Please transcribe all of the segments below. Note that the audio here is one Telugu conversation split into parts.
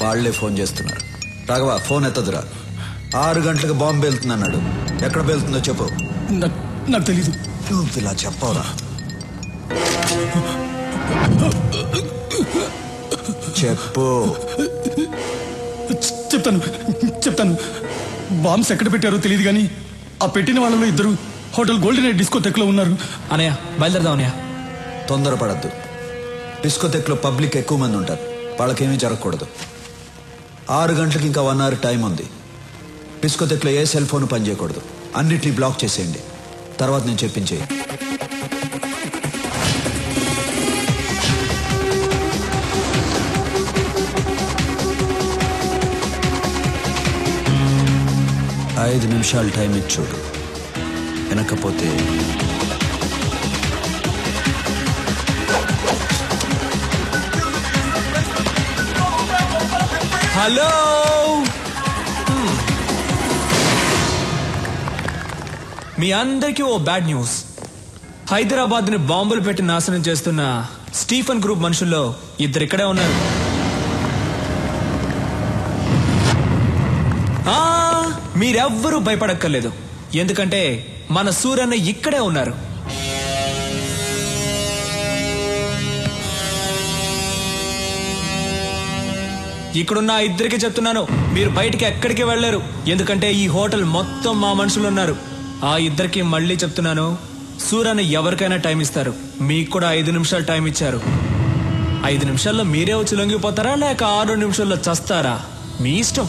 వాళ్లే ఫోన్ చేస్తున్నారు. రాఘవ ఫోన్ ఎత్తదురా. 6 గంటలకు బాంబు పేలుతుందన్నాడు. ఎక్కడ పేలుతుందో చెప్పు. నాకు తెలీదు. నువ్వు ఇలా చెప్పవరా? చెప్పు. చెప్తాను. బాంబ్స్ ఎక్కడ పెట్టారో తెలియదు కానీ ఆ పెట్టిన వాళ్ళలో 2 హోటల్ గోల్డెన్ ఎయిర్ డిస్కోటెక్ లో ఉన్నారు. అనయ్య బయలుదేరదాం అనయ్య. తొందరపడద్దు. డిస్కోటెక్ లో పబ్లిక్ ఎక్కువ మంది ఉంటారు. వాళ్ళకేమీ జరగకూడదు. 6 గంటలకు ఇంకా 1 అవర్ టైం ఉంది. డిస్కోటెక్ లో ఏ సెల్ ఫోన్ పనిచేయకూడదు. అన్నిటినీ బ్లాక్ చేసేయండి. తర్వాత నేను చెప్పించేయి. ఐదు నిమిషాలు టైం ఇచ్చి చూడు. వెనకపోతే హలో. మీ అందరికీ ఓ బ్యాడ్ న్యూస్. హైదరాబాద్ ని బాంబులు పెట్టి నాశనం చేస్తున్న స్టీఫెన్ గ్రూప్ మనుషుల్లో 2 ఇక్కడే ఉన్నారు. మీరెవ్వరూ భయపడక్కర్లేదు. ఎందుకంటే మన సూరన్న ఇక్కడే ఉన్నారు. ఇక్కడున్న 2కి చెప్తున్నాను, మీరు బయటికి ఎక్కడికి వెళ్లరు. ఎందుకంటే ఈ హోటల్ మొత్తం మా మనుషులు ఉన్నారు. ఆ 2కి మళ్ళీ చెప్తున్నాను, సూరన్న ఎవరికైనా టైం ఇస్తారు. మీకు కూడా 5 నిమిషాలు టైం ఇచ్చారు. 5 నిమిషాల్లో మీరే వచ్చి లొంగిపోతారా లేక 6 నిమిషాల్లో చస్తారా? మీ ఇష్టం.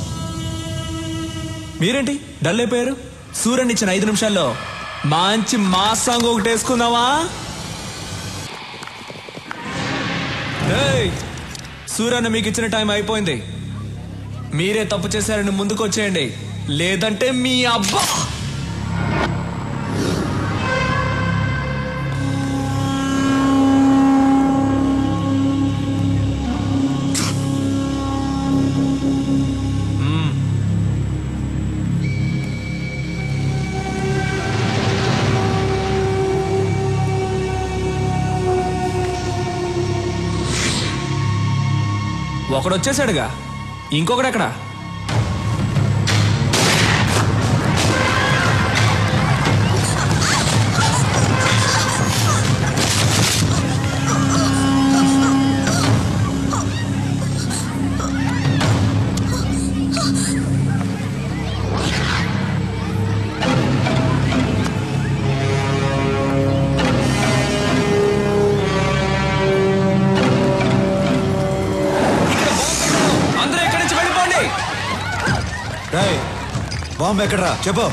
మీరేంటి డల్ అయిపోయారు? సూరన్ ఇచ్చిన 5 నిమిషాల్లో మంచి మా సాంగ్ ఒకటి వేసుకుందామా? సూరన్న మీకు ఇచ్చిన టైం అయిపోయింది. మీరే తప్పు చేశారని ముందుకు వచ్చేయండి, లేదంటే మీ అబ్బా. ఒకడు వచ్చేసాడుగా, ఇంకొకడు ఎక్కడ? బాంబు ఎక్కడరా చెప్పు.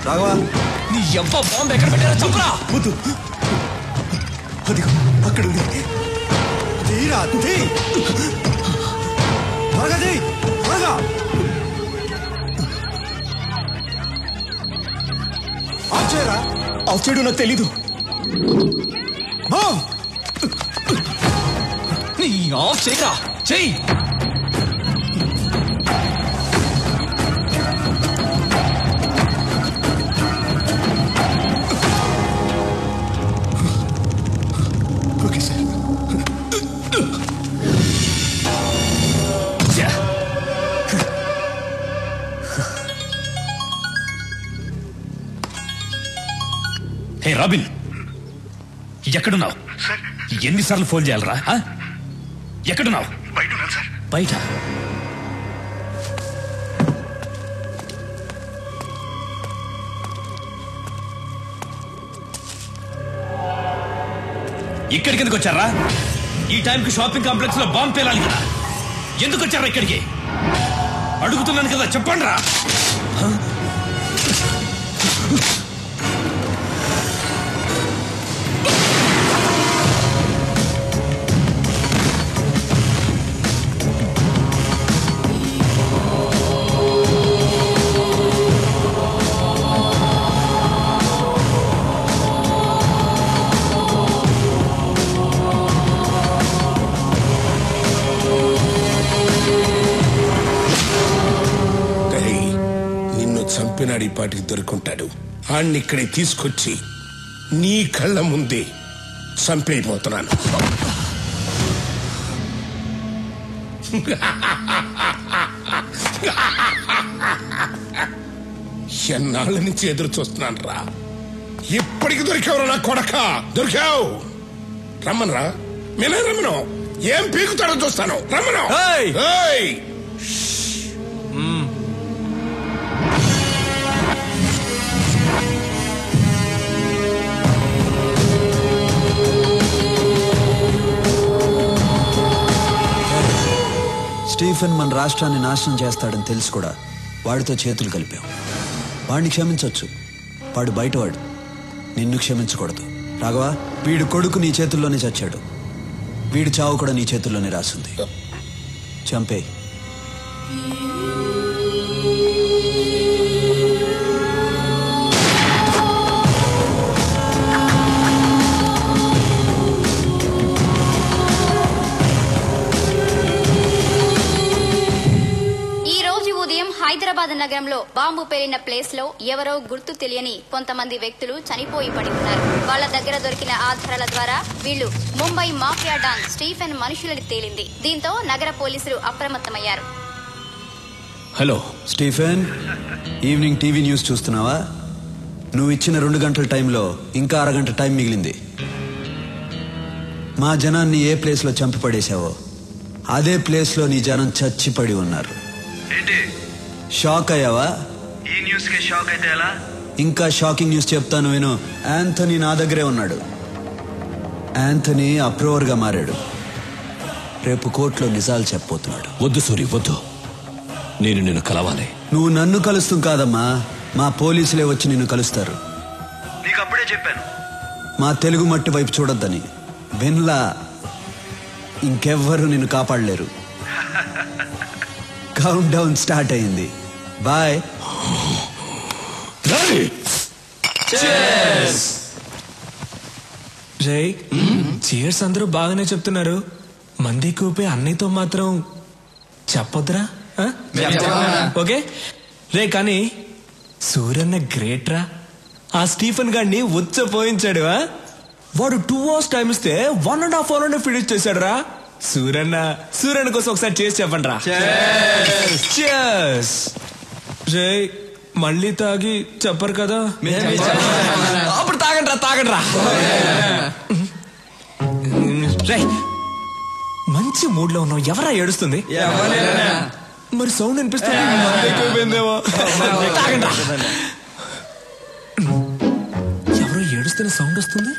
రాఘవా, నీ అబ్బా బాంబు ఎక్కడ పెట్టారా చెప్పరా. వద్దు, అదిగో అక్కడ ఉంది. తీరా తీ, త్వరగా తీ, త్వరగా. ఆఫ్ చేయరా. ఆఫ్ చేయడం నాకు తెలీదు. నీ ఆఫ్ చేయరా, చెయ్యి. హే రాబిన్, ఎక్కడున్నావు? ఎన్నిసార్లు ఫోన్ చేయాలరా? ఎక్కడున్నావు? బయట. ఇక్కడికి ఎందుకు వచ్చారా? ఈ టైంకి షాపింగ్ కాంప్లెక్స్ లో బాంబు పేలాలి కదా. ఎందుకు వచ్చారా ఇక్కడికి? అడుగుతున్నాను కదా, చెప్పండి రా. చంపినాడు, ఈ పాటికి దొరుకుంటాడు. ఆడిని ఇక్కడే తీసుకొచ్చి నీ కళ్ళ ముందే చంపైపోతున్నాను. ఎన్నాళ్ళ నుంచి ఎదురు చూస్తున్నాను రా. ఇప్పటికి దొరికావు నా కొడక, దొరికావు. రమ్మనరా, నేనే రమ్మను. ఏం పీకుతాడో చూస్తాను, రమ్మను. స్టీఫెన్ మన రాష్ట్రాన్ని నాశనం చేస్తాడని తెలుసు కూడా వాడితో చేతులు కలిపాం. వాడిని క్షమించవచ్చు, వాడు బయటవాడు. నిన్ను క్షమించకూడదు రాఘవా. వీడు కొడుకు నీ చేతుల్లోనే చచ్చాడు, వీడి చావు కూడా నీ చేతుల్లోనే రాసింది. చంపే. హైదరాబాద్ నగరంలో బాంబు పేలిన ప్లేస్ లో ఎవరో గుర్తు తెలియని కొంతమంది వ్యక్తులు చనిపోయి పడి ఉన్నారు. వాళ్ల దగ్గర దొరికిన ఆధారాల ద్వారా వీళ్లు ముంబై మాఫియా డాన్ స్టీఫెన్ మనుషులని తేలింది. దీంతో నగర పోలీసులు అప్రమత్తమయ్యారు. Hello Stephen, evening TV news చూస్తున్నావా? నువ్వు ఇచ్చిన 2 గంటల టైంలో ఇంకా అరగంట టైం మిగిలింది. మా జనాన్ని ఏ ప్లేస్ లో చంపి పడేశావో అదే ప్లేస్ లో నీ జనం చచ్చిపడి ఉన్నారు. షాక్ అయ్యావా? ఈ న్యూస్ కి షాక్ అయితే ఎలా? ఇంకా షాకింగ్ న్యూస్ చెప్తాను విను. యాంథనీ నా దగ్గరే ఉన్నాడు. యాంథనీ అప్రూవర్ గా మారాడు. రేపు కోర్టులో నిజాలు చెప్పబోతున్నాడు. వద్దు సూరి, వద్దు. నేను నిన్ను కలవాలి. నువ్వు నన్ను కలుస్తూ కాదమ్మా, మా పోలీసులే వచ్చి నిన్ను కలుస్తారు. నీకు అప్పుడే చెప్పాను మా తెలుగు మట్టి వైపు చూడొద్దని. విన్లా, ఇంకెవ్వరూ నిన్ను కాపాడలేరు. కౌంట్ డౌన్ స్టార్ట్ అయింది. బాయ్. రే, చీర్స్ అందరూ బాగానే చెప్తున్నారు. మంది కూపే అన్నయ్యతో మాత్రం చెప్పొద్దురా. ఓకే రే, కానీ సూర్యన్న గ్రేట్ రా. ఆ స్టీఫెన్ గాడిని ఉచ్చపోయించాడు. వాడు 2 hours టైం ఇస్తే 1.5 hour ఫినిష్ చేశాడు రా. సూర్యన్న కోసం ఒకసారి చేసి చెప్పండి రా. రే, మళ్ళీ తాగి చెప్పరు కదా? అప్పుడు తాగండి రా. రే, మంచి మూడ్ లో ఉన్నావు. ఎవరా ఏడుస్తుంది? మరి సౌండ్ అనిపిస్తుంది. తాగండి రా. ఎవరో ఏడుస్తున్న సౌండ్ వస్తుంది.